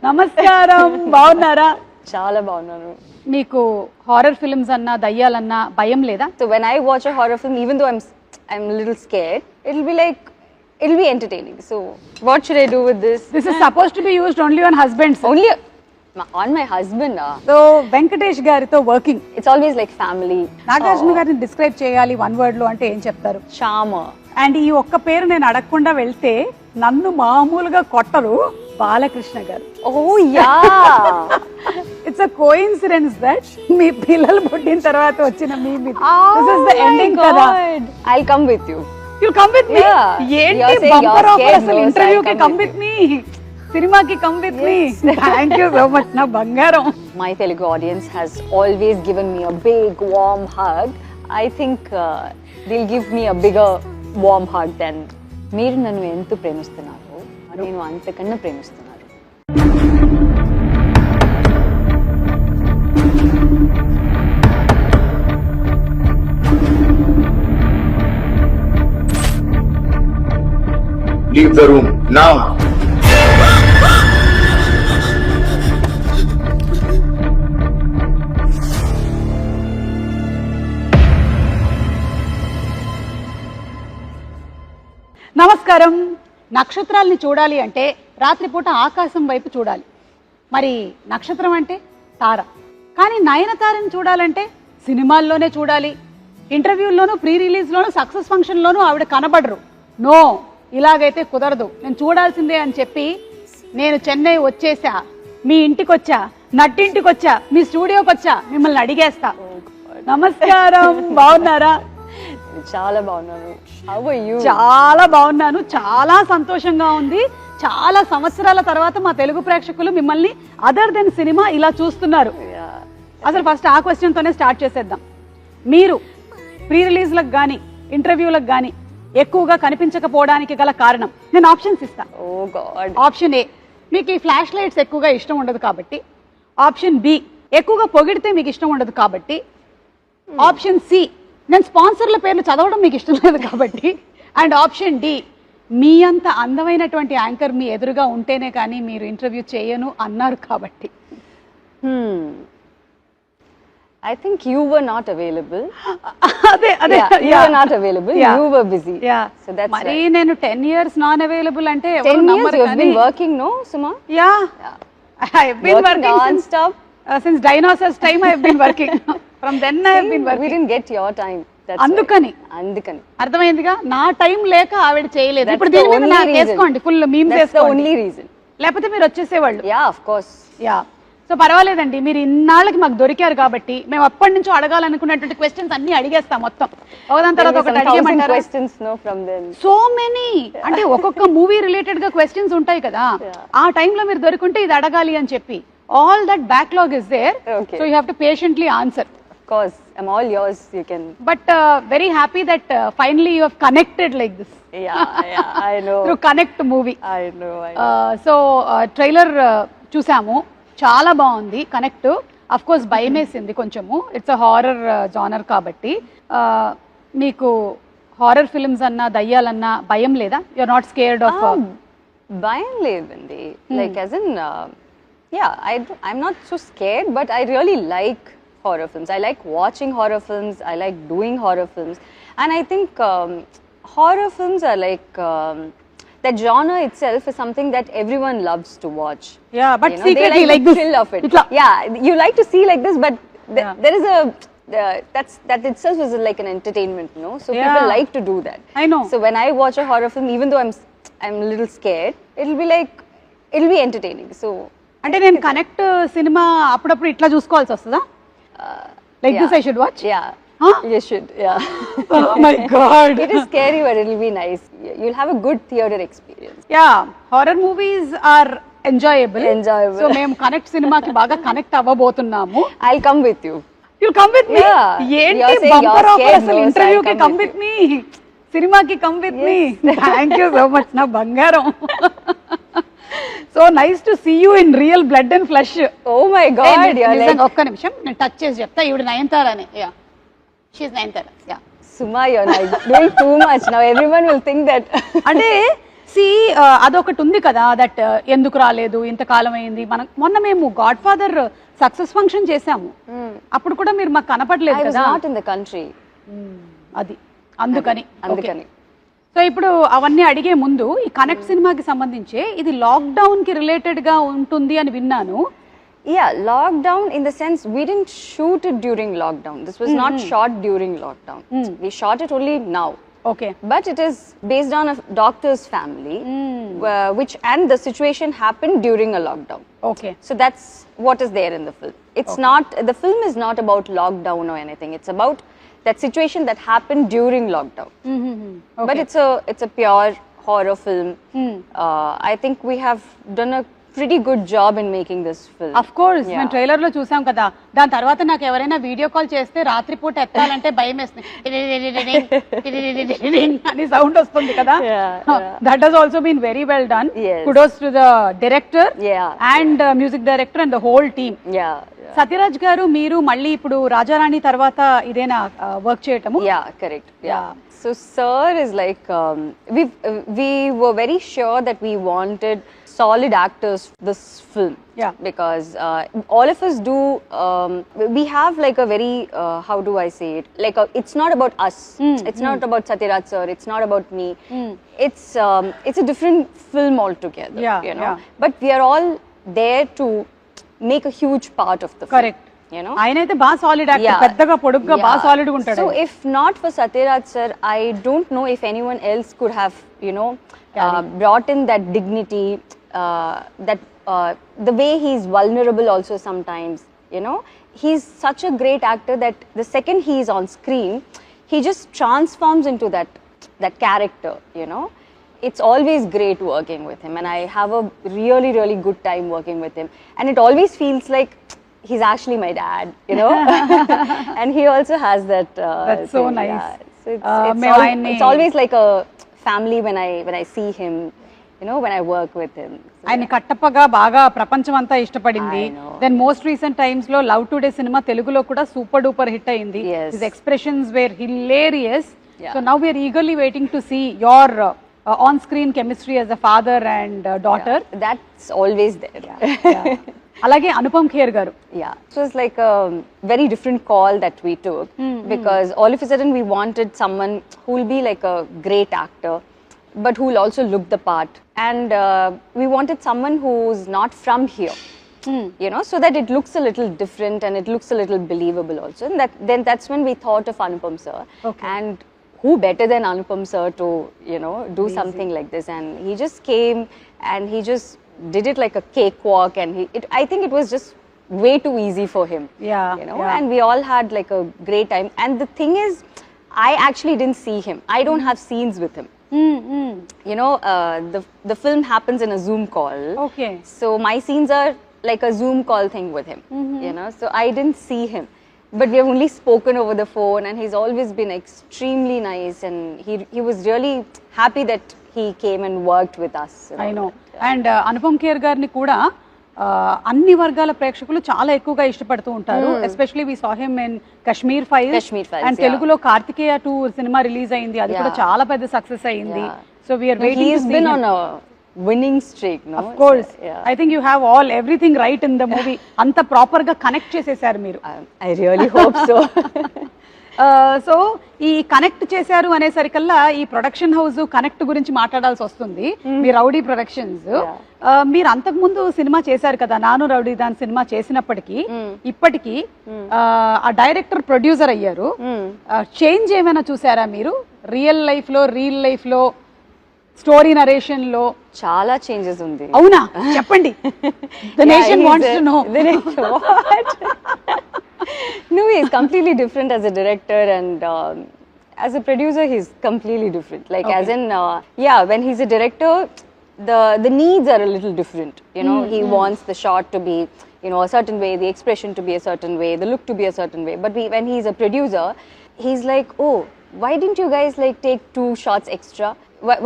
నమస్కారం, బాగున్నారా? చాలా బాగున్నాను. మీకు హారర్ ఫిల్మ్స్ అన్నా దయ్యాలన్నా భయం లేదా? So when I watch a horror film, even though I'm a little scared, it'll be entertaining. So what should I do with this? This is supposed to be used only on husbands. Only on my husband. So Venkatesh గారితో working. It's always like family. Nagarjuna గారిని describe చేయాలి one word లో అంటే ఏం చెప్తారు? Charmer. And ఈ ఒక్క పేరు నేను అడగకుండా వెళ్తే నన్ను మామూలుగా కొట్టరు, బాలకృష్ణ గారు. Oh yeah. It's a coincidence that మీ పిల్లలు పుట్టిన తర్వాత వచ్చిన మీ this is the Oh ending my కదా. God. I'll come with you. You'll come with me? Yeah. ఏంటి You're saying bumper you're offer scared, అసలు no, so ఇంటర్వ్యూ I'll కి come come with with me, సినిమాకి come with me. Thank you so much నా బంగారం. My Telugu audience has always given me a big warm hug. I think they'll give me a bigger warm hug than మీరు నన్ను ఎంత ప్రేమిస్తున్నారు, నేను అంతకన్నా ప్రేమిస్తున్నాను. Leave the room now. నమస్కారం. నక్షత్రాల్ని చూడాలి అంటే రాత్రిపూట ఆకాశం వైపు చూడాలి. మరి నక్షత్రం అంటే తార. కానీ నయనతారని చూడాలంటే సినిమాల్లోనే చూడాలి. ఇంటర్వ్యూల్లోనూ, ప్రీ రిలీజ్లోనూ, సక్సెస్ ఫంక్షన్లోనూ ఆవిడ కనబడరు. నో, ఇలాగైతే కుదరదు, నేను చూడాల్సిందే అని చెప్పి నేను చెన్నై వచ్చేసా, మీ ఇంటికి వచ్చా, నట్టింటికి వచ్చా, మీ స్టూడియోకి వచ్చా, మిమ్మల్ని అడిగేస్తా. నమస్కారం, బాగున్నారా? చాలా బాగున్నాను. How are you? చాలా బాగున్నాను, చాలా సంతోషంగా ఉంది. చాలా సంవత్సరాల తర్వాత మా తెలుగు ప్రేక్షకులు మిమ్మల్ని అదర్ దెన్ సినిమా ఇలా చూస్తున్నారు. అసలు ఫస్ట్ ఆ క్వశ్చన్ తోనే స్టార్ట్ చేసేద్దాం. మీరు ప్రీ రిలీజ్లకు కానీ ఇంటర్వ్యూలకు కానీ ఎక్కువగా కనిపించకపోవడానికి గల కారణం నేను ఆప్షన్స్ ఇస్తా. Oh God. ఆప్షన్ ఏ, మీకు ఈ ఫ్లాష్ లైట్స్ ఎక్కువగా ఇష్టం ఉండదు కాబట్టి. ఆప్షన్ బి, ఎక్కువగా పొగిడితే మీకు ఇష్టం ఉండదు కాబట్టి. ఆప్షన్ సి, నేను స్పాన్సర్ల పేర్లు చదవడం మీకు ఇష్టం లేదు కాబట్టి. అండ్ ఆప్షన్ డి, మీ అంత అందమైనటువంటి యాంకర్ మీ ఎదురుగా ఉంటేనే కానీ మీరు ఇంటర్వ్యూ చేయను అన్నారు కాబట్టి. I think you were not available. అదే అదే, You were not available. You were busy. So that's మరి right. నేను 10 years నాన్ అవైలబుల్ అంటే 10 years you have been working, no, Suma? Yeah. I have been working non-stop. since dinosaurs time I have been working. From then I have been working. We didn't get your time. That's అందుకని అందుకని అర్థమైందిగా, నా time లేక ఆవిడ చేయలేదు. That's ఇప్పుడు the దీని మీద only నాకు reason. వేసుకోండి, ఫుల్ మీమ్స్ That's the వేసుకోండి, only reason. లేకపోతే మీరు వచ్చేసేవాళ్ళు. Yeah, of course. Yeah, so పర్వాలేదండి, మీరు ఇన్నాళ్ళకి మాకు దొరికారు కాబట్టి మేము అప్పటి నుంచో అడగాలనుకున్నటువంటి క్వశ్చన్స్ అన్ని అడిగేస్తాం మొత్తం. ఒకదాని తర్వాత ఒకటి అడిగేమంటారా? Questions, no, from them. So many, అంటే ఒక్కొక్క మూవీ రిలేటెడ్ గా క్వశ్చన్స్ ఉంటాయి కదా, ఆ టైంలో మీరు దొరికింటే ఇది అడగాలి అని చెప్పి. All that backlog is there, so you have to patiently answer. Of course, I'm all yours. You can. But very happy that finally you have connected like this. Yeah, I know. Through Connect movie. I know. So trailer చూసాము, చాలా బాగుంది. Connect of course భయమేసింది కొంచెము, it's a horror genre కాబట్టి. మీకు horror films అన్నా దయ్యాలన్నా భయం లేదా? You are not scared of? భయం లేదండి. Like as in, yeah, I'm not so scared, but I really like horror films. I like watching horror films. I like doing horror films, and I think horror films are like that genre itself is something that everyone loves to watch. Yeah, but you know, secretly they like like the this. thrill of it. Itla. Yeah, you like to see like this, but Yeah. there is a that itself is like an entertainment, you know. So Yeah. people like to do that. I know. So when I watch a horror film, even though I'm a little scared, it'll be entertaining. So అంటే నేను connect cinema అప్పుడప్పుడు ఇట్లా చూసుకోవాల్సి వస్తుందా? Like yeah. this I should watch? Yeah. Huh? You should. Yeah. Oh my God. It is scary, but it'll be nice. You'll have a good theater experience. Yeah, horror movies are enjoyable. Enjoyable. So మేము connect సినిమాకి బాగా connect అవ్వబోతున్నాము. I'll come with you. You'll come with me? Yeah. ఏంటి You're saying bumper you're offer scared, అసలు no, so ఇంటర్వ్యూకి I'll come come with me, సినిమాకి come with me. Thank you so much నా బంగారం. So nice to see you in real blood and flesh. Oh my God, you're like ఒక్క నిమిషం నేను touch చేసి చెప్తా. ఈవిడ నయనతారనే. Yeah, she Nayanthara. Yeah, Suma, you're like doing too much now. Everyone will think that. అంటే సి అదొకటి ఉంది కదా దట్ ఎందుకు రాలేదు ఇంతకాలం అయింది. మొన్న మేము గాడ్ ఫాదర్ సక్సెస్ ఫంక్షన్ చేసాము, అప్పుడు కూడా మీరు మాకు కనపడలేదు కదా. Not in the country. అది అందుకని. అందుకని సో ఇప్పుడు అవన్నీ అడిగే ముందు ఈ కనెక్ట్ సినిమాకి సంబంధించి ఇది లాక్డౌన్ కి రిలేటెడ్ గా ఉంటుంది అని విన్నాను. Yeah, lockdown in the sense we didn't shoot it during lockdown. This was not shot during lockdown. We shot it only now. Okay. But it is based on a doctor's family, which and the situation happened during a lockdown. Okay. So that's what is there in the film. It's not, the film is not about lockdown or anything. It's about that situation that happened during lockdown. Okay. But it's a pure horror film. I think we have done a pretty good job in making this film. Of course, మేము trailer లో చూసాం కదా. దాని తర్వాత నాకు ఎవరైనా video call చేస్తే రాత్రిపూట ఎత్తాలంటే భయం వేస్తుంది అని సౌండ్ వస్తుంది కదా. That has also been very well done. Kudos to the director and music director and the whole team. Sathyaraj garu, మీరు మళ్ళీ ఇప్పుడు రాజారాణి తర్వాత ఇదేనా వర్క్ చేయటము? Yeah, correct. Yeah. So sir is like we were very sure that we wanted solid actors for this film. Yeah. Because all of us do, we have like a very, how do I say it? Like it's not about us. It's not about Satyaraj sir. It's not about me. It's a different film altogether. Yeah, you know. yeah. But we are all there to make a huge part of the film. Correct. You know. ఆయన అయితే బాగా solid actor, పెద్దగా పొడుగ్గా బాగా solid గా ఉంటాడు. So if not for Satyaraj sir, I don't know if anyone else could have, you know, brought in that dignity, that the way he's vulnerable also sometimes, you know. He's such a great actor that the second he is on screen, he just transforms into that character, you know. It's always great working with him, and I have a really, really good time working with him. And it always feels like he's actually my dad, you know. And he also has that. That's so thing, nice. Yeah. So it's always like a family when I see him, you know, when I work with him. ఆయన కట్టప్పగా బాగా ప్రపంచం అంతా ఇష్టపడింది. Then most recent times లో love today cinema తెలుగులో కూడా super duper hit అయింది. His expressions were hilarious. So now we are eagerly waiting to see your on screen chemistry as a father and daughter. That's always there. అలాగే అనుపమ్ ఖేర్ గారు. Yeah, so it's like a very different call that we took, because all of a sudden we wanted someone who will be like a great actor, but who will also look the part, and we wanted someone who's not from here, you know, so that it looks a little different and it looks a little believable also. And then that's when we thought of Anupam sir. And who better than Anupam sir to, you know, do something like this? And he just came and he just did it like a cakewalk, and I think it was just way too easy for him. You know. And we all had like a great time. And the thing is, I actually didn't see him. I don't have scenes with him. You know, the film happens in a Zoom call. Okay. So my scenes are like a Zoom call thing with him. You know, so I didn't see him, but we have only spoken over the phone, and he's always been extremely nice, and he was really happy that he came and worked with us. I know. And Anupam Kher గారిని కూడా అన్ని వర్గాల ప్రేక్షకులు చాలా ఎక్కువగా ఇష్టపడుతూ ఉంటారు. Especially we saw him in Kashmir Files, and తెలుగులో కార్తికేయ 2 సినిమా రిలీజ్ అయింది. అది కూడా చాలా పెద్ద సక్సెస్ అయింది. So we are waiting to see him. He's been on a winning streak, no? Of course. I think you have everything right in the movie. అంత proper గా connect చేసేసారు మీరు. I really hope so. So ఈ connect చేశారు అనేసరికల్లా ఈ production house connect గురించి మాట్లాడాల్సి వస్తుంది. మీ రౌడీ ప్రొడక్షన్స్, మీరు అంతకు ముందు సినిమా చేశారు కదా, నాను రౌడీ దాని సినిమా చేసినప్పటికీ ఇప్పటికీ ఆ డైరెక్టర్ ప్రొడ్యూసర్ అయ్యారు. చేంజ్ ఏమైనా చూసారా మీరు? రియల్ లైఫ్ లో స్టోరీ నరేషన్ లో చాలా చేంజెస్ ఉంది. అవునా, చెప్పండి. The nation wants to know. No, he's completely different as a director, and as a producer he's completely different. Like as in when he's a director, the needs are a little different, you know. He wants the shot to be, you know, a certain way, the expression to be a certain way, the look to be a certain way. But when he's a producer, he's like, oh, why didn't you guys like take 2 shots extra?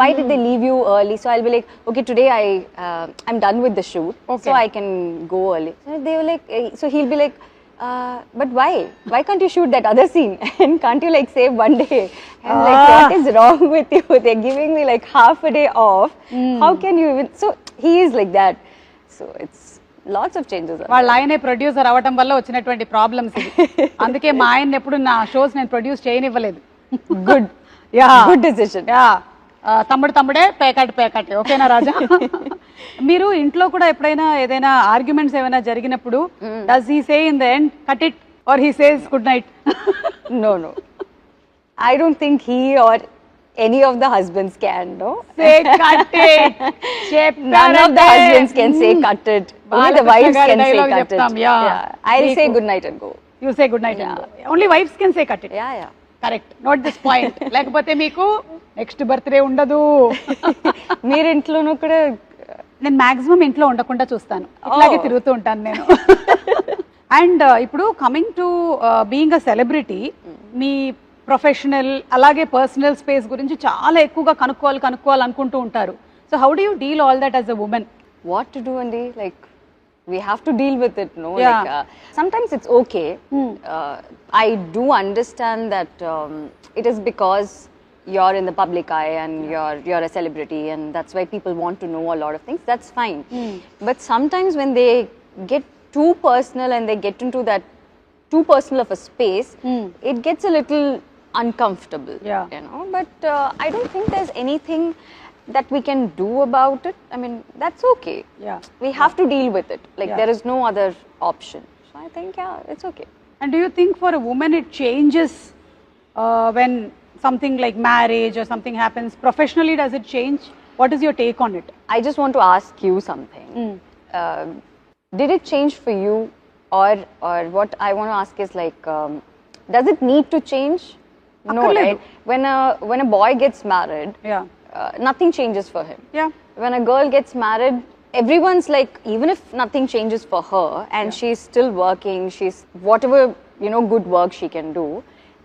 Why did they leave you early? So I'll be like, okay, today I'm done with the shoot, so I can go early. So they were like, so he'll be like, But why? Why can't you shoot that other scene? And can't you like save one day? I'm like, what is wrong with you? They're giving me like half a day off. How can you even? So he is like that. So it's lots of changes. వాళ్ళ ఆయనే producer అవ్వటం వల్ల వచ్చినటువంటి problems ఇది. అందుకే మా ఆయన ఎప్పుడు నా షోస్ నేను produce చేయనివ్వలేదు. Good. Yeah. Good decision. Yeah. తమ్ముడే పేకాటే ఓకేనా రాజా? మీరు ఇంట్లో కూడా ఎప్పుడైనా ఏదైనా ఆర్గ్యుమెంట్స్ ఏమైనా జరిగినప్పుడు does he say in the end cut it or he says good night? No. I don't think he or any of the husbands can, no? Say cut it. None of the husbands can say cut it. Only the wives can say cut it. Yeah. I'll say good night and go. You say good night and go. Only wives can say cut it. Yeah. Correct. Note this point. లేకపోతే మీకు next birthday ఉండదు. మీరు ఇంట్లోనూ కూడా నేను maximum ఇంట్లో ఉండకుండా చూస్తాను, ఇట్లాగే తిరుగుతూ ఉంటాను నేను. అండ్ ఇప్పుడు coming to being a celebrity, me professional అలాగే పర్సనల్ స్పేస్ గురించి చాలా ఎక్కువగా కనుక్కోవాలి అనుకుంటూ ఉంటారు. So how do you deal all that as a women? what to do, Andy? Like, we have to deal with it, no? Yeah. Like, sometimes it's okay. I do understand that it is because you're in the public eye and you're a celebrity, and that's why people want to know a lot of things. That's fine. But sometimes when they get too personal and they get into that too personal of a space, it gets a little uncomfortable. Yeah. You know. But I don't think there's anything that we can do about it. I mean, that's okay. Yeah. We have to deal with it. Like, Yeah. there is no other option. So I think, yeah, it's okay. And do you think for a woman it changes when something like marriage or something happens? Professionally, does it change? What is your take on it? I just want to ask you something. Did it change for you, or what I want to ask is like, does it need to change? No, Akkarledu. right? When a boy gets married, Yeah. Nothing changes for him. Yeah. When a girl gets married, everyone's like, even if nothing changes for her and she's still working, she's whatever, you know, good work she can do,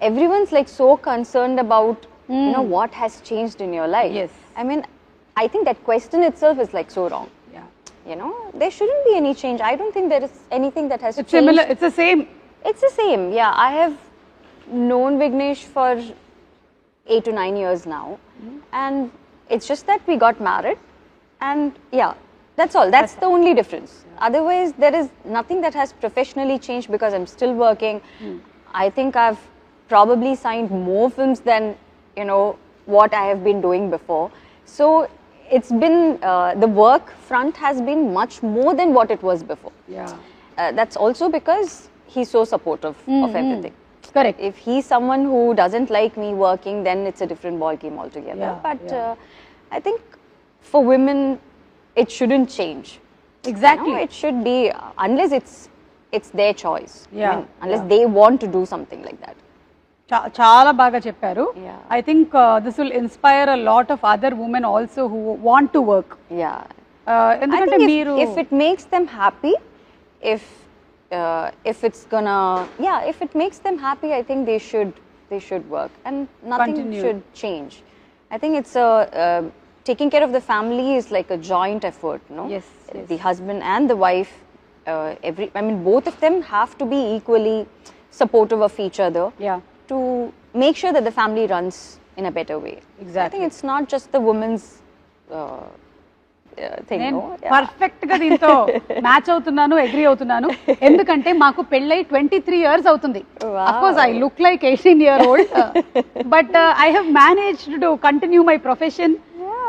everyone's like so concerned about, you know, what has changed in your life. Yes. I mean, I think that question itself is like so wrong. Yeah. You know, there shouldn't be any change. I don't think there is anything that has It's changed. similar. It's the same. It's the same. Yeah, I have known Vignesh for 8 to 9 years now, and it's just that we got married, and yeah, that's all. That's the only difference. Otherwise, there is nothing that has professionally changed because I'm still working. I think I've probably signed more films than, you know, what I have been doing before. So it's been the work front has been much more than what it was before. Yeah. That's also because he's so supportive of everything. Correct. If he's someone who doesn't like me working, then it's a different ball game altogether. Yeah, But yeah. I think for women, it shouldn't change. Exactly. You know, it should be unless it's their choice. Yeah, I mean, unless yeah. they want to do something like that. చాలా బాగా చెప్పారు. Yeah. I think this will inspire a lot of other women also who want to work. Yeah. I ఎందుకంటే think మీరు if it makes them happy, if it's gonna, yeah, if it makes them happy, I think they should work, and nothing Continue. should change. I think it's taking care of the family is like a joint effort, no? Yes, yes. The husband and the wife, I mean, both of them have to be equally supportive of each other. Yeah. To make sure that the family runs in a better way. Exactly. I think it's not just the woman's thing, నేను no? Yeah. Perfect గా దీంతో match అవుతున్నాను, agree అవుతున్నాను. ఎందుకంటే మాకు పెళ్ళై 23 years అవుతుంది. Wow. Of course I look like 18-year-old, but I have managed to continue my profession.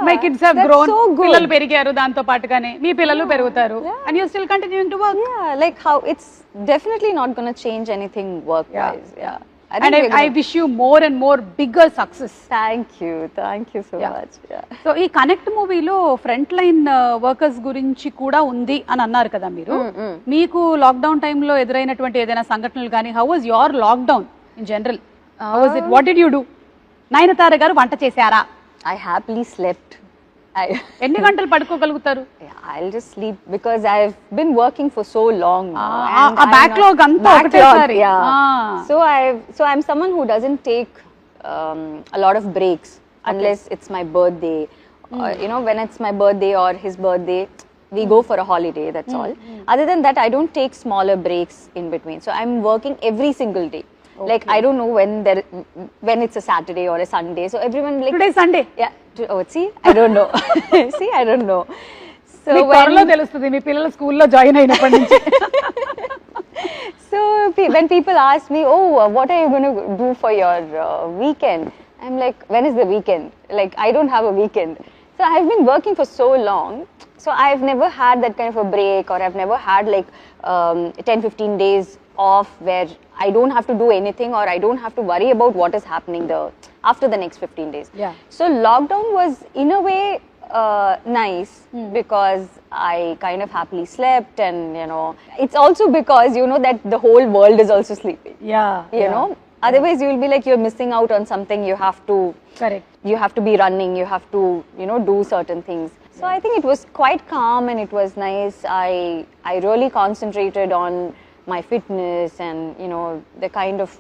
My kids have that's grown. so good. పిల్లలు పెరిగారు, దాంతో పాటుగానే మీ పిల్లలు పెరుగుతారు. And you still continuing to work. Yeah, like how it's definitely not going to change anything work-wise. Yeah. I And think we're I gonna- wish you more and more bigger success. Thank you so Yeah. much. Yeah. So ఈ connect మూవీలో front line workers గురించి కూడా ఉంది అని అన్నారు కదా మీరు. మీకు లాక్డౌన్ టైంలో ఎదురైనటువంటి ఏదైనా సంఘటనలు కానీ, how was your lockdown in general? How was it? What did you do? Nayanthara గారు వంట చేశారా? I happily slept. ఎన్ని గంటలు పడుకోగలుగుతారు? Yeah, I'll just sleep because I've been working for so long now. Ah, and a I'm backlog not- anta backlog, okatesari. yeah. Ah. So I'm someone who doesn't take a lot of breaks unless it's my birthday. You know, when it's my birthday or his birthday, We go for a holiday, that's all. Other than that, I don't take smaller breaks in between. So I'm working every single day. Like I don't know when it's a Saturday or a Sunday. So everyone like today Sunday yeah. Oh, see, I don't know. See, I don't know. So మీకు త్వరలో తెలుస్తుంది మీ పిల్లలు స్కూల్లో join అయినప్పటి నుంచి. So when people ask me, oh, what are you going to do for your weekend? I'm like, when is the weekend? Like, I don't have a weekend. So I've been working for so long. So I've never had that kind of a break, or I've never had like 10-15 days off where I don't have to do anything, or I don't have to worry about what is happening after the next 15 days. Yeah. So lockdown was in a way nice because I kind of happily slept, and you know, it's also because you know that the whole world is also sleeping. Yeah You know, otherwise you will be like you're missing out on something. You have to correct you have to be running, you have to, you know, do certain things. So I think it was quite calm and it was nice. I really concentrated on my fitness and, you know, the kind of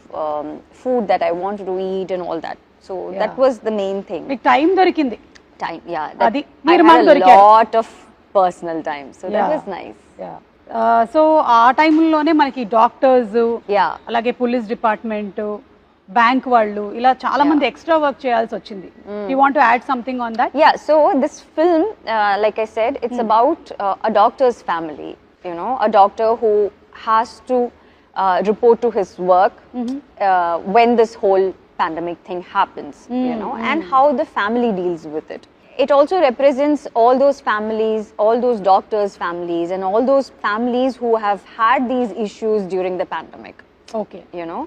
food that I wanted to eat and all that. So that was the main thing. మీకు time దొరికింది. Time, yeah. Adi, I meer had man a dorikaru. lot of personal time. So that was nice. So ఆ టైంలోనే మనకి doctors, Yeah. అలాగే police department, bank వాళ్ళు ఇలా చాలా మంది ఎక్స్ట్రా వర్క్ చేయాల్సి వచ్చింది. You want to add something on that? Yeah, so this film, like I said, it's about a doctor's family, you know, a doctor who has to report to his work when this whole pandemic thing happens, you know, and how the family deals with it. It also represents all those families, all those doctors' families, and all those families who have had these issues during the pandemic. Okay. You know,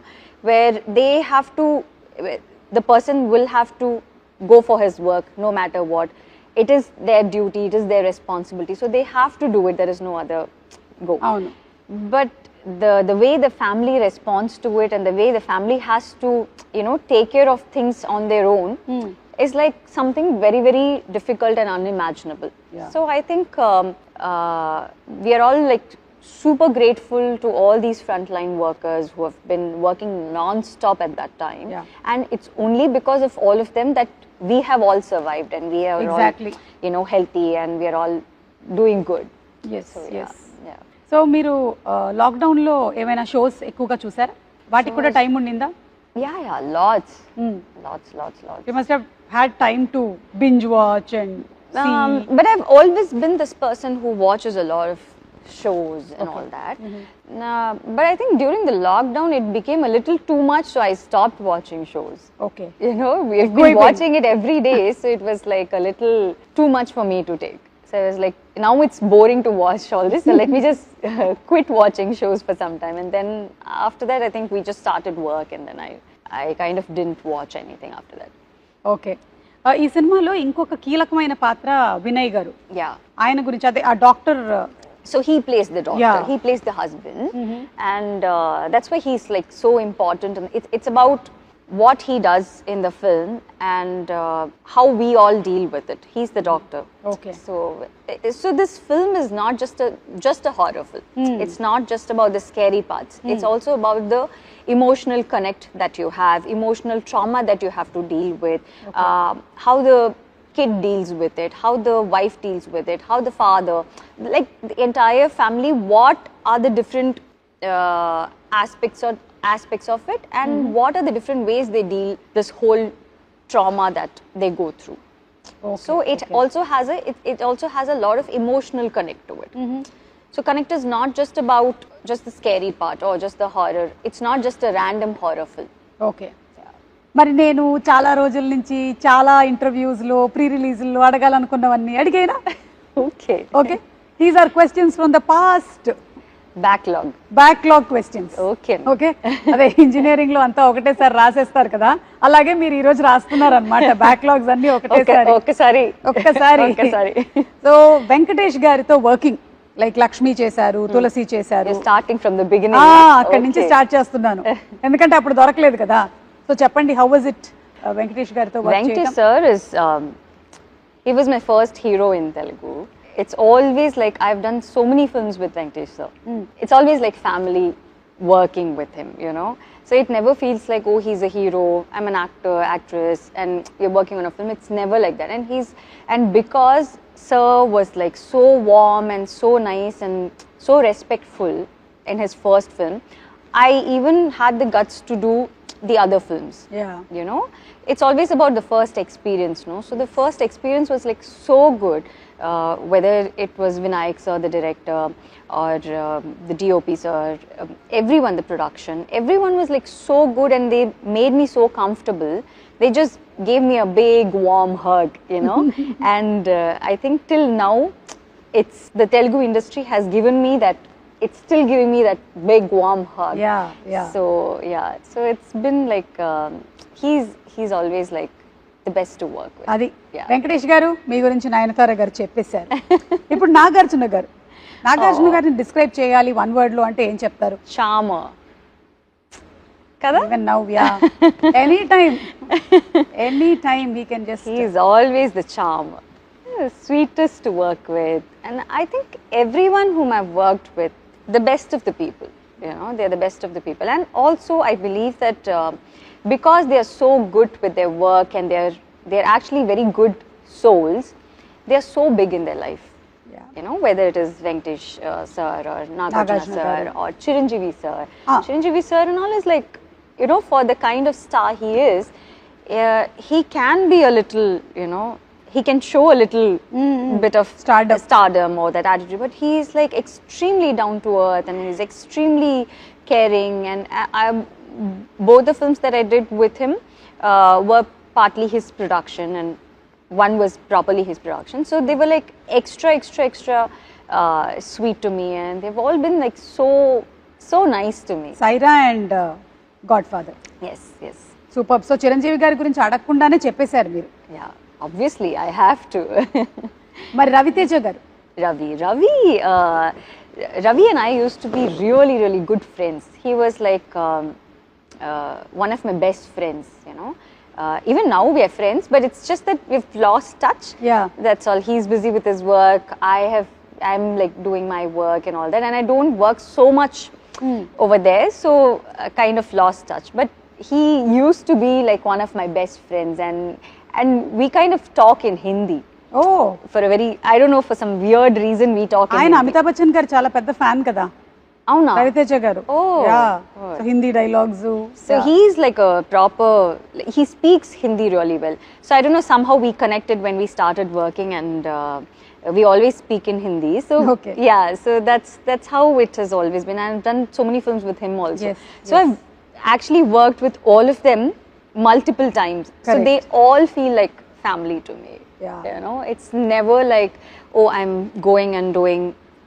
where they have to, the person will have to go for his work no matter what. It is their duty, it is their responsibility. So they have to do it. There is no other go. అవును. But the way the family responds to it, and the way the family has to, you know, take care of things on their own is like something very, very difficult and unimaginable. Yeah. So I think we are all like super grateful to all these frontline workers who have been working non-stop at that time. Yeah. And it's only because of all of them that we have all survived, and we are Exactly. all, you know, healthy, and we are all doing good. Yes So yes. yeah. So మీరు లాక్డౌన్లో ఏమైనా shows ఎక్కువగా చూసారా? వాటికి కూడా time ఉండిందా? Yeah, lots. Lots. You must have had time to binge watch and But I've always been this person who watches a lot of shows and all that. But I think during the lockdown it became a little too much, so I stopped watching shows. Okay. You know, we've been watching it every day, so it was like a little too much for me to take. So I was like, now it's boring to watch all this, so let me just quit watching shows for some time. And then after that, I think we just started work, and then I kind of didn't watch anything after that. Okay. ఈ సినిమాలో ఇంకొక కీలకమైన పాత్ర వినయ్ గారు. Yeah. ఆయన గురించి అదే ఆ doctor. So he plays the doctor, Yeah. he plays the husband, and that's why he's like so important. And it's about what he does in the film and how we all deal with it. He's the doctor. Okay. So this film is not just a horror film. It's not just about the scary parts. It's also about the emotional connect that you have, emotional trauma that you have to deal with, how the kid deals with it, how the wife deals with it, how the father, like the entire family, what are the different aspects of it, and what are the different ways they deal this whole trauma that they go through. Okay, So it also has a lot of emotional connect to it. So connect is not just about just the scary part or just the horror. It's not just a random horror film. Okay. మరి నేను చాలా రోజుల నుంచి చాలా ఇంటర్వ్యూస్లో ప్రీ రిలీజ్లో అడగాలనుకున్నవన్నీ అడిగేనా? Okay. Okay. These are questions from the past. Backlog questions. Okay. Okay. అదే ఇంజనీరింగ్ లో అంతా ఒకటేసారి రాసేస్తారు కదా, అలాగే మీరు ఈ రోజు రాస్తున్నారు అనమాట బ్యాక్లాగ్స్ అన్ని ఒక్కసారి. సో వెంకటేష్ గారితో వర్కింగ్ లైక్ లక్ష్మి చేశారు, తులసి చేశారు. Starting from the beginning. అక్కడి నుంచి స్టార్ట్ చేస్తున్నాను ఎందుకంటే అప్పుడు దొరకలేదు కదా. సో చెప్పండి, హౌ వాజ్ ఇట్ వెంకటేష్ గారితో వర్క్ చేయడం? Venkatesh sir is he was my first hero in Telugu. It's always like I've done so many films with Venkatesh sir. It's always like family working with him, you know. So it never feels like, oh, he's a hero, I'm an actor, actress, and you're working on a film. It's never like that. And because Sir was like so warm and so nice and so respectful in his first film, I even had the guts to do the other films. Yeah. You know, it's always about the first experience, no? So the first experience was like so good, whether it was Vinayak sir, the director, or the DOP sir, everyone, the production, everyone was like so good, and they made me so comfortable. They just gave me a big warm hug, you know. And I think till now, it's the Telugu industry has given me that. It's still giving me that big warm hug. Yeah. So it's been like he's always like the best to work with. అది Yeah. Venkatesh గారు మీ గురించి నయనతార గారు చెప్పేశారు. ఇప్పుడు నాగార్జున గారిని describe చేయాలి one word లో అంటే ఏం చెప్తారు? Charmer. Kada? Even now, yeah. Anytime we can just. He's always the charmer. The sweetest to work with. And I think everyone whom I've worked with, the best of the people, you know, they're the best of the people. And also I believe that because they are so good with their work and they're actually very good souls, they are so big in their life. Yeah. You know, whether it is Venkatesh sir or Nagarjuna sir garu. or Chiranjeevi sir. Ah. Chiranjeevi sir and all is like, you know, for the kind of star he is, he can be a little, you know, he can show a little bit of stardom or that attitude, but he is like extremely down to earth, and he's extremely caring. And both the films that I did with him were partly his production, and one was properly his production. So they were like extra sweet to me, and they've all been like so nice to me. Sye Raa and godfather. Yes. Super. So Chiranjeevi గారి గురించి అడగకుండానే చెప్పేశారు మీరు. Yeah, obviously I have to. మరి రవితేజ గారు? Ravi and I used to be really good friends. He was like one of my best friends, you know. Even now we are friends, but it's just that we've lost touch. Yeah. That's all. He's busy with his work. I'm like doing my work and all that, and I don't work so much over there, so kind of lost touch. But he used to be like one of my best friends, and we kind of talk in Hindi. Oh. For a very, I don't know, for some weird reason we talk in ఆయన Hindi. Amitabh Bachchan గారు చాలా పెద్ద fan కదా Avuna. Raviteja గారు. Oh. So Hindi dialogues. So he's like a proper, he speaks Hindi really well. So I don't know, somehow we connected when we started working, and we always speak in Hindi. So Okay. yeah, so that's how it has always been. I've done so many films with him also. Yes, So I've actually worked with all of them multiple times. So Correct. they all feel like family to me. Yeah. You know, it's never like, oh, I'm going and doing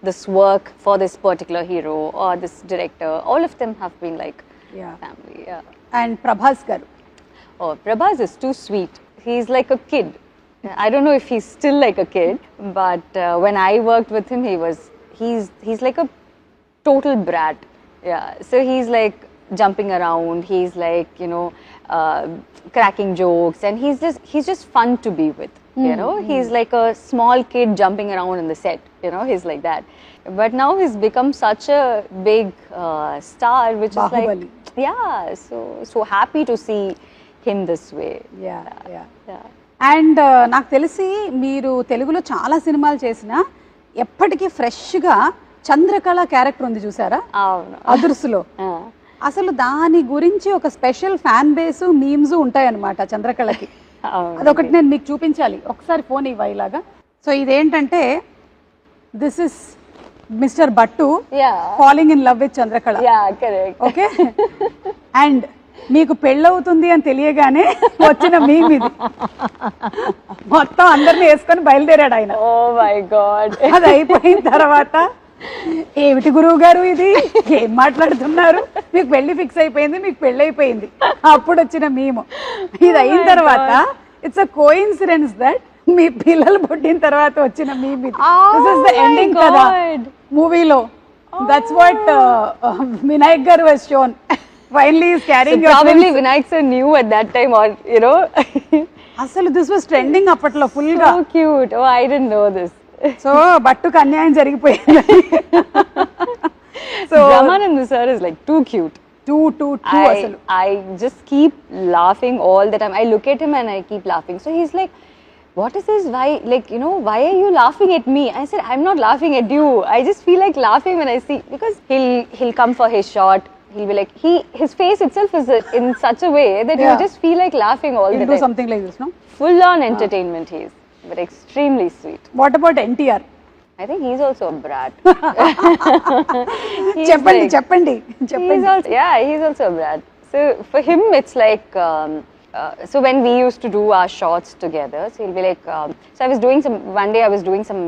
this work for this particular hero or this director. All of them have been like Yeah. family. Yeah. And Prabhas గారు? Oh, Prabhas is too sweet. He's like a kid. I don't know if he's still like a kid, but when I worked with him, he's like a total brat. Yeah. So he's like jumping around. He's like, you know, cracking jokes, and he's just fun to be with. You know, he's like a small kid jumping around in the set. You know, he's like that. But now he's become such a big star, which Bahubali. is like, yeah. So happy to see him this way. Yeah. And నాకు తెలిసి మీరు తెలుగులో చాలా సినిమాలు చేసినా ఎప్పటికీ ఫ్రెష్గా Chandrakala character ఉంది చూసారా అదుర్సులో? అసలు దాని గురించి ఒక స్పెషల్ ఫ్యాన్ బేస్ మీమ్స్ ఉంటాయన్నమాట చంద్రకళకి. అదొకటి నేను మీకు చూపించాలి, ఒకసారి ఫోన్ ఇవ్వ ఇలాగా. సో ఇదేంటంటే this is mister Bhattu falling in love with Chandrakala. Okay. And మీకు పెళ్ళవుతుంది అని తెలియగానే వచ్చిన మీమ్ ఇది. మొత్తం అందరిని వేసుకొని బయలుదేరాడు ఆయన. Oh my God. అది అయిపోయిన తర్వాత ఏమిటి గురువు గారు ఇది, ఏం మాట్లాడుతున్నారు, మీకు పెళ్లి ఫిక్స్ అయిపోయింది, మీకు పెళ్లి అయిపోయింది, అప్పుడు వచ్చిన మేము. ఇది అయిన తర్వాత ఇట్స్ అ కోఇన్సిడెన్స్ దట్ మీ పిల్లలు పుట్టిన తర్వాత వచ్చిన మేము. దిస్ ఇస్ ద ఎండింగ్ కదా మూవీలో. దట్స్ వాట్ వినాయక్ గారు was shown. Finally is carrying so probably Vinayak sir knew at that time, or you know. అసలు this was trending అప్పట్లో full గా. So cute. Oh, I didn't know this. So బట్టుకు అన్యాయం జరిగిపోయింది. So Ramanand sir is like too cute. Too అసలు I just keep laughing all the time. I look at him and I keep laughing. So he's like, what is this? Why, like, you know, why are you laughing at me? I said, I'm not laughing at you. I just feel like laughing when I see, because he'll come for his shot. He'll be like, his face itself is in such a way that you just feel like laughing all the he'll do time. something like this, no? Full on entertainment he is, but extremely sweet. What about NTR? I think he's also a brat. He's చెప్పండి like- చెప్పండి చెప్పండి. He's also, yeah, he's also a brat. So for him, it's like, so when we used to do our shots together, so he'll be like, so I was doing one day I was doing some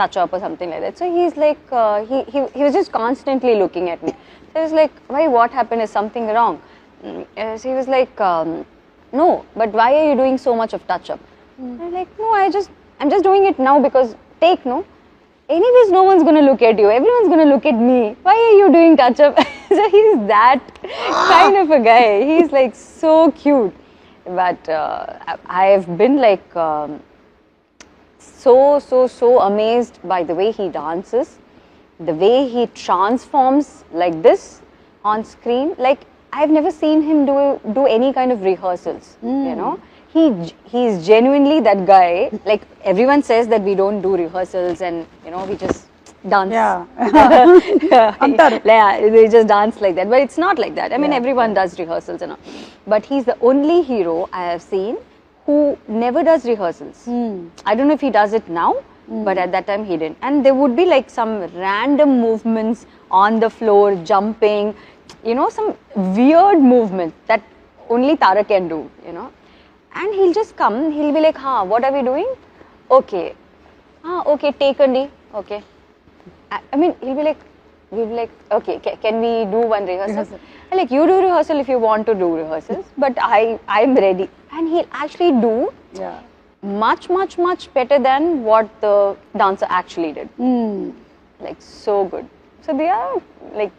touch up or something like that. So he's like, he was just constantly looking at me. So I was like, why, what happened? Is something wrong? So he was like, no, but why are you doing so much of touch up? I'm like, no, I'm just doing it now because take, no? Anyways, no one's going to look at you. Everyone's going to look at me. Why are you doing touch up? So he's that kind of a guy. He's like so cute. But I've been like so amazed by the way he dances, the way he transforms like this on screen. Like, I've never seen him do any kind of rehearsals, you know. He's genuinely that guy. Like, everyone says that we don't do rehearsals and, you know, we just dance. అంటారు. Yeah, they just dance like that. But it's not like that. I mean, everyone does rehearsals and all. But he's the only hero I have seen who never does rehearsals. I don't know if he does it now, but at that time he didn't. And there would be like some random movements on the floor, jumping, you know, some weird movements that only Tara can do, you know. And he'll just come, he'll be like, what are we doing? Okay. Okay, take a knee. Okay. I mean, we'll be like, okay, can we do one rehearsal? I'm like, you do rehearsal if you want to do rehearsals, but I'm ready. And he'll actually do much better than what the dancer actually did. Like, so good. So they are like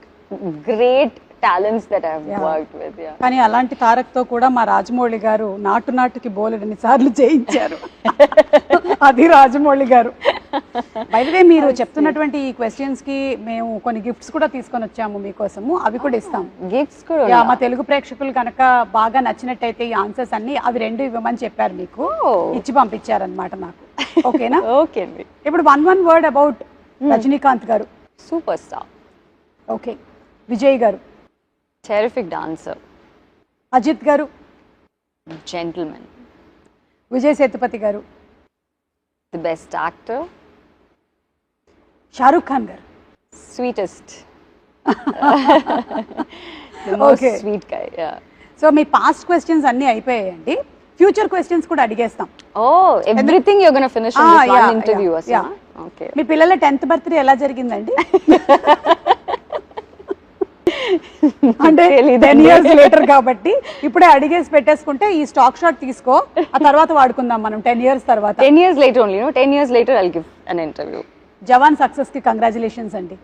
great talents that I've worked with. Yeah. కానీ అలాంటి తారక్తో కూడా మా రాజమౌళి గారు నాటుకి బోలెడన్ని సార్లు చేయించారు. అది రాజమౌళి గారు. బై ది వే, మీరు చెప్తున్నటువంటి ఈ క్వశ్చన్స్ కి మేము కొన్ని గిఫ్ట్స్ కూడా తీసుకొని వచ్చాము మీకోసము. అవి కూడా ఇస్తాం. గిఫ్ట్స్ కూడా మా తెలుగు ప్రేక్షకులు కనుక బాగా నచ్చినట్టయితే ఈ ఆన్సర్స్ అన్ని అవి 2 ఇవ్వమని చెప్పారు మీకు. ఇచ్చి పంపించారనమాట నాకు. ఓకేనా? ఓకే అండి. ఇప్పుడు one వర్డ్ అబౌట్ రజనీకాంత్ గారు. Super star. ఓకే. విజయ్ గారు. Terrific dancer. అజిత్ గారు. Gentleman. విజయ్ సేతుపతి గారు. The best actor. Shahrukh Khan గారు. Sweetest. The most sweet guy. Yeah. So మీ పాస్ట్ క్వశ్చన్స్ అన్ని అయిపోయాయండి. ఫ్యూచర్ క్వశ్చన్స్ కూడా అడిగేస్తాం. Oh, everything you're going to finish in this one interview. Yeah. Okay. మీ పిల్లల 10th birthday ఎలా జరిగిందండి? అంటే 10 years later కాబట్టి ఇప్పుడే అడిగేసి పెట్టేసుకుంటే ఈ స్టాక్ షాట్ తీసుకో, ఆ తర్వాత వాడుకుందాం మనం 10 years తర్వాత. 10 years later only, no? 10 years later I'll give an interview. Jawan success కి కంగ్రాచులేషన్స్ అండి.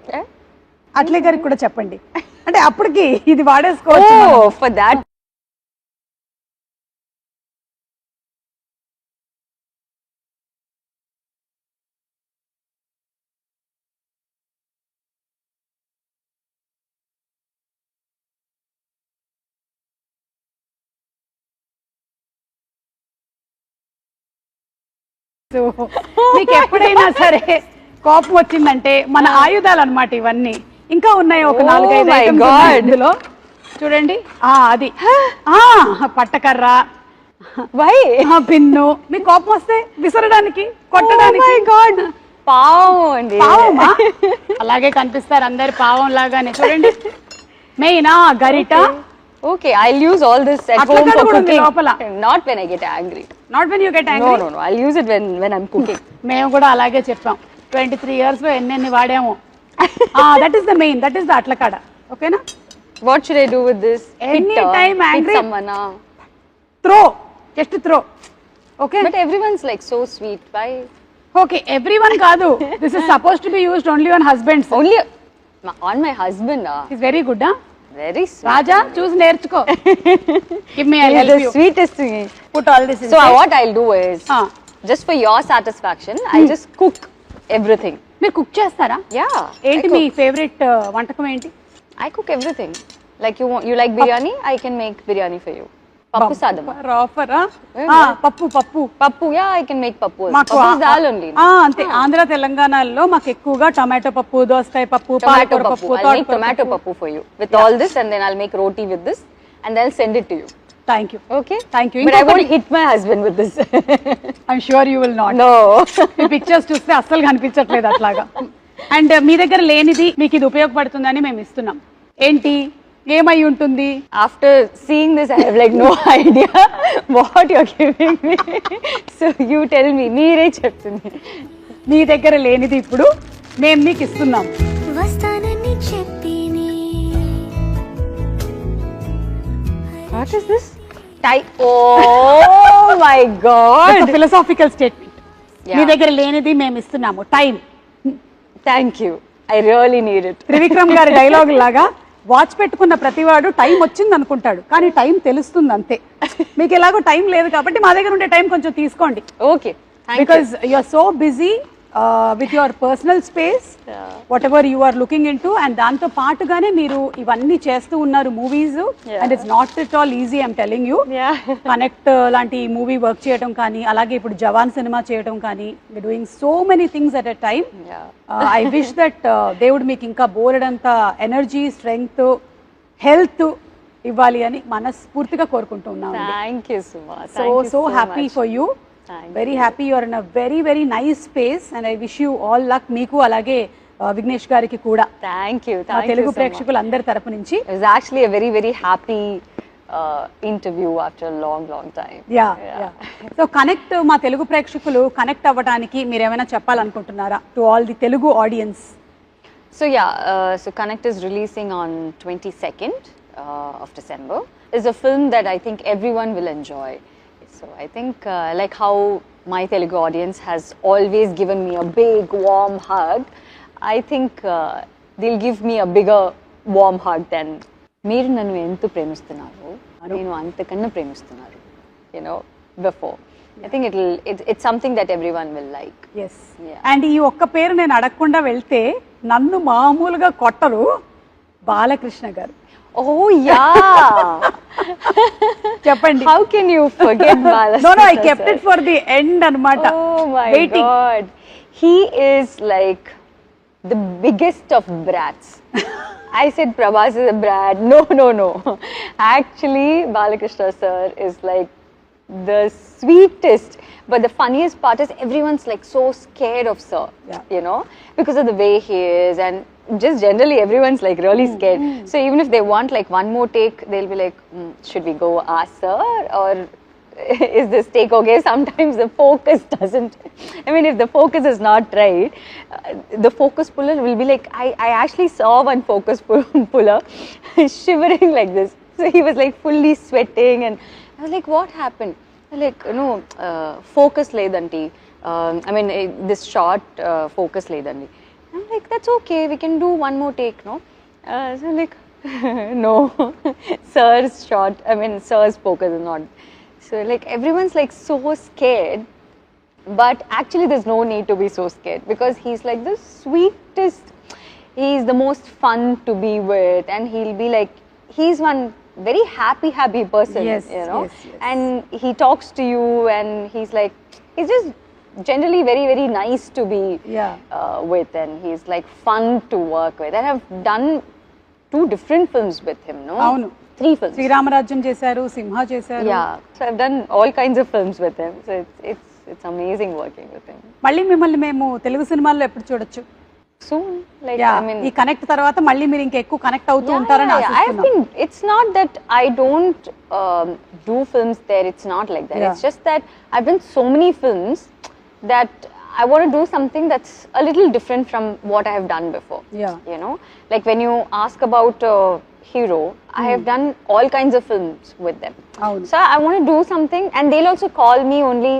అట్లే గారికి కూడా చెప్పండి. అంటే అప్పటికి ఇది వాడేసుకోవచ్చు. Oh, for that. మీకు ఎప్పుడైనా సరే కోపం వచ్చిందంటే మన ఆయుధాలు అన్నమాట ఇవన్నీ. ఇంకా ఉన్నాయి ఒక 4-5 ఐటమ్స్ ఇందులో. చూడండి, అది పట్టకర్ర, పిన్ను. మీకు కోపం వస్తే విసరడానికి, కొట్టడానికి. పావం అండి. పావమా? అలాగే కనిపిస్తారు అందరు పావం లాగానే. చూడండి, మెయిన్ గరిట. Okay, I'll use all this at home for cooking. Not when I get angry. Not when you get angry? No. I'll use it when I'm cooking. మేము కూడా అలాగే చెప్పాం. 23 years లో ఎన్ని వాడాము. That is the main. That is the అట్లకాడ. ఓకేనా? What should I do with this? Anytime angry. Hit someone. Throw. Just throw. Okay? But everyone's like so sweet. Why? Okay, everyone కాదు. This is supposed to be used only on husbands. Only on my husband. He's very good, huh? Very sweet. Raja, choose నేర్చుకో. Give me, I'll help the you. Sweetest thing. Put all this So inside. what I'll do is, just for your satisfaction, I'll just cook everything. మీరు cook చేస్తారా? Yeah. ఏంటి మీ favourite వంటకం ఏంటి? I cook everything. Like you like biryani? I can make biryani for you. Pappu sadam. ఆఫరా పప్పు పప్పు Pappu, yeah, I can make pappu. మాకు Pappu is dal only. అంతే ఆంధ్ర తెలంగాణలో మాకు ఎక్కువగా టమాటో పప్పు దోసకాయ పప్పు Tomato పాలకూర pappu. పప్పు I'll make tomato pappu for you with all this, and then I'll make roti with this, and then I'll send it to you. Thank you Okay? Thank you But I won't hit my husband with this. I'm sure you will not No. ఈ pictures చూస్తే అస్సలు కనిపించట్లేదు అట్లాగా and మీ దగ్గర లేనిది మీకు ఇది ఉపయోగపడుతుందని మేము ఇస్తున్నాం ఏంటి ఏమై ఉంటుంది After seeing this, I have like no idea what you're giving me. So you tell me. మీరే చెప్తుంది. మీ దగ్గర లేనిది ఇప్పుడు మేము మీకు ఇస్తున్నాం వస్తానని చెప్పిని What is this? Oh my God. Philosophical statement Yeah. మీ దగ్గర లేనిది మేము ఇస్తున్నాము time Thank you. I really need it. Trivikram గారి డైలాగ్ లాగా వాచ్ పెట్టుకున్న ప్రతివాడు టైం వచ్చింది అనుకుంటాడు కానీ టైం తెలుస్తుంది అంతే మీకు ఎలాగో టైం లేదు కాబట్టి మా దగ్గర ఉండే టైం కొంచెం తీసుకోండి Okay. Thank you. Because you are so busy with your personal space what ever you are looking in to and దాంతో పాటుగానే మీరు ఇవన్నీ చేస్తూ ఉన్నారు movies and it's not at all easy I'm telling you Yeah. Connect లాంటి movie work చేయడం కానీ అలాగే ఇప్పుడు జవాన్ సినిమా చేయడం కానీ doing so many things at a time Yeah. I wish that దేవుడు మీకు ఇంకా బోలెడంత ఎనర్జీ స్ట్రెంగ్త్ హెల్త్ ఇవ్వాలి అని మనస్ఫూర్తిగా కోరుకుంటూ ఉన్నాను Thank you, Suma. So Thank you so so happy much. For you Thank very happy you're in a very very nice space and I wish you all luck మీకు అలాగే విఘ్నేష్ గారికి కూడా Thank you. మా Thank you Telugu so much. ప్రేక్షకులందరి తరపు నుంచి It was actually a very, very happy interview after a long, long time. Yeah so connect మా తెలుగు ప్రేక్షకులు connect అవ్వడానికి మీరు ఏమైనా చెప్పాలనుకుంటున్నారా to all the Telugu audience So yeah, so Connect is releasing on 22nd of December. It's a film that I think everyone will enjoy. So I think like how my Telugu audience has always given me a big warm hug, I think they'll give me a bigger warm hug than మీరు నన్ను ఎంత ప్రేమిస్తున్నారు నేను అంతకన్నా ప్రేమిస్తున్నారు before. I think it's something that everyone will like. Yes Yeah. And ఈ ఒక్క పేరు నేను అడగకుండా వెళ్తే నన్ను మామూలుగా కొట్టరు బాలకృష్ణ గారు Oh yeah. చెప్పండి How can you forget Balasubramanian? No no I kept it for the end అన్నమాట Oh my waiting God. He is like the biggest of brats. I said Prabhas is a brat. No. Actually, Balakrishna sir is like the sweetest. But the funniest part is everyone's like so scared of sir, because of the way he is, and just generally everyone's like really scared. So even if they want like one more take, they'll be like, should we go ask sir, or is this take okay? Sometimes the focus doesn't. I mean, if the focus is not right, the focus puller will be like, I actually saw one focus puller shivering like this. So he was like fully sweating, and I was like, what happened? Like, focus ledanti. I mean, this short focus ledanti. I'm like, that's okay, we can do one more take, no? So like, no, sir's shot, I mean, sir's focus is not. So like, everyone's like so scared, but actually there's no need to be so scared, because he's like the sweetest, he's the most fun to be with, and he'll be like, he's one very happy person, Yes, yes. yes. And he talks to you, and he's like, he's just generally very, very nice to be with, and he's like fun to work with. And I've done 2 different films with him, no? అవును 3 films. Sri Rama Rajyam చేశారు సింహ చేశారు Yeah, so I've done all kinds of films with him. So it's amazing working with him. మళ్ళీ మిమ్మల్ని మేము తెలుగు సినిమాల్లో ఎప్పుడు చూడొచ్చు Soon, like Yeah, I mean, ఈ కనెక్ట్ తర్వాత మళ్ళీ మీరు ఇంకా ఎక్కువ కనెక్ట్ అవుతూ ఉంటారని I've ఆశిస్తున్నాం been. It's not that I don't do films there. It's not like that. Yeah. It's just that I've done so many films that I want to do something that's a little different from what I have done before. Yeah. Like when you ask about Hero, I have done all kinds of films with them. అవును So I want to do something, and they'll also call me only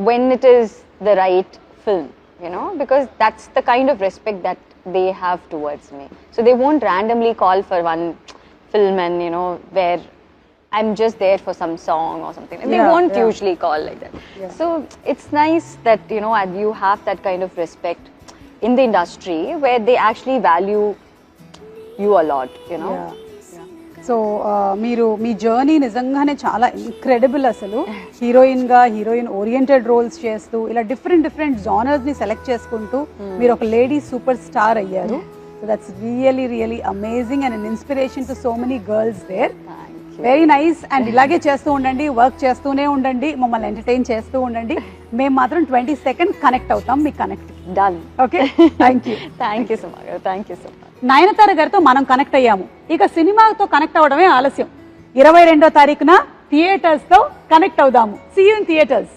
when it is the right film, because that's the kind of respect that they have towards me. So they won't randomly call for one film and, where I'm just there for some song or something. They won't usually call like that. So it's nice that, you have that kind of respect in the industry where they actually value you a lot, you know. So మీరు మీ journey నిజంగానే చాలా incredible అసలు. హీరోయిన్గా heroine oriented roles చేస్తూ ఇలా different జానర్స్ని select చేసుకుంటూ మీరు ఒక లేడీ సూపర్ స్టార్ అయ్యారు. So that's really amazing and an inspiration to so many girls there. Very nice. And ఇలాగే చేస్తూ ఉండండి, వర్క్ చేస్తూనే ఉండండి, మమ్మల్ని ఎంటర్టైన్ చేస్తూ ఉండండి. మేము మాత్రం 20 seconds కనెక్ట్ అవుతాం మీకు connect. Done. Okay, thank you. Thank you, Suma. Thank you so much. Nayanthara గారితో మనం కనెక్ట్ అయ్యాము. ఇక సినిమాతో కనెక్ట్ అవ్వడమే ఆలస్యం. 22వ తారీఖున థియేటర్స్తో కనెక్ట్ అవుదాము. See you in theatres.